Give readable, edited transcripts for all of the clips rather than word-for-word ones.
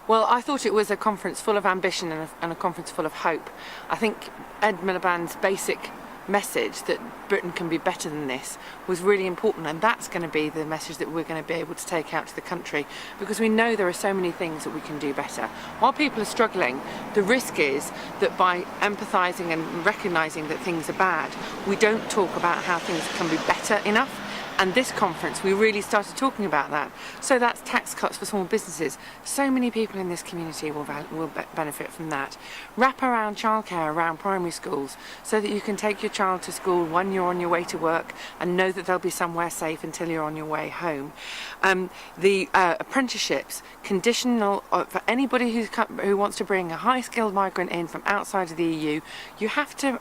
Well, I thought it was a conference full of ambition and a conference full of hope. I think Ed Miliband's basic message that Britain can be better than this was really important, and that's going to be the message that we're going to be able to take out to the country, because we know there are so many things that we can do better. While people are struggling, the risk is that by empathising and recognising that things are bad, we don't talk about how things can be better enough. And this conference, we really started talking about that. So that's tax cuts for small businesses. So many people in this community will benefit from that. Wrap around childcare around primary schools so that you can take your child to school when you're on your way to work and know that they'll be somewhere safe until you're on your way home. The apprenticeships, conditional for anybody who wants to bring a high-skilled migrant in from outside of the EU, you have to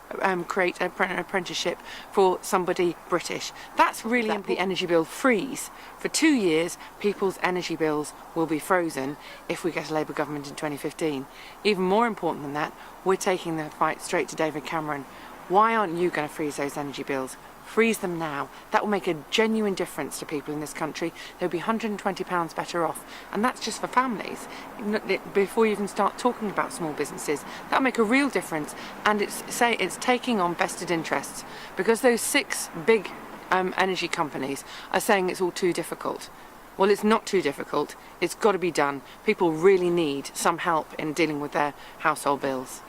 create an apprenticeship for somebody British. That's really important. The energy bill freeze. For 2 years, people's energy bills will be frozen if we get a Labour government in 2015. Even more important than that, we're taking the fight straight to David Cameron. Why aren't you going to freeze those energy bills? Freeze them now. That will make a genuine difference to people in this country. They'll be £120 better off, and that's just for families. Before you even start talking about small businesses, that'll make a real difference. And it's taking on vested interests, because those 6 big energy companies are saying it's all too difficult. Well, it's not too difficult. It's got to be done. People really need some help in dealing with their household bills.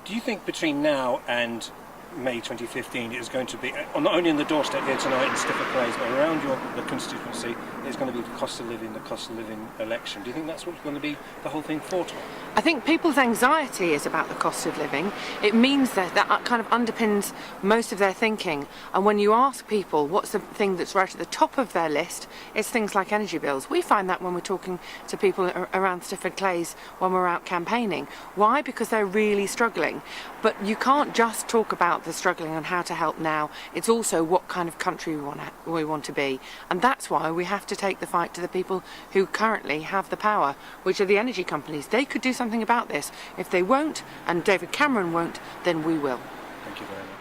Do you think between now and May 2015 it is going to be, not only on the doorstep here tonight in Stafford Place, but around the constituency, it's going to be the cost of living election? Do you think that's what's going to be the whole thing fought on? I think people's anxiety is about the cost of living. It means that kind of underpins most of their thinking. And when you ask people what's the thing that's right at the top of their list, it's things like energy bills. We find that when we're talking to people around Stafford Clays when we're out campaigning. Why? Because they're really struggling. But you can't just talk about the struggling and how to help now. It's also what kind of country we want to be. And that's why we have to take the fight to the people who currently have the power, which are the energy companies. They could do something about this. If they won't, and David Cameron won't, then we will. Thank you very much.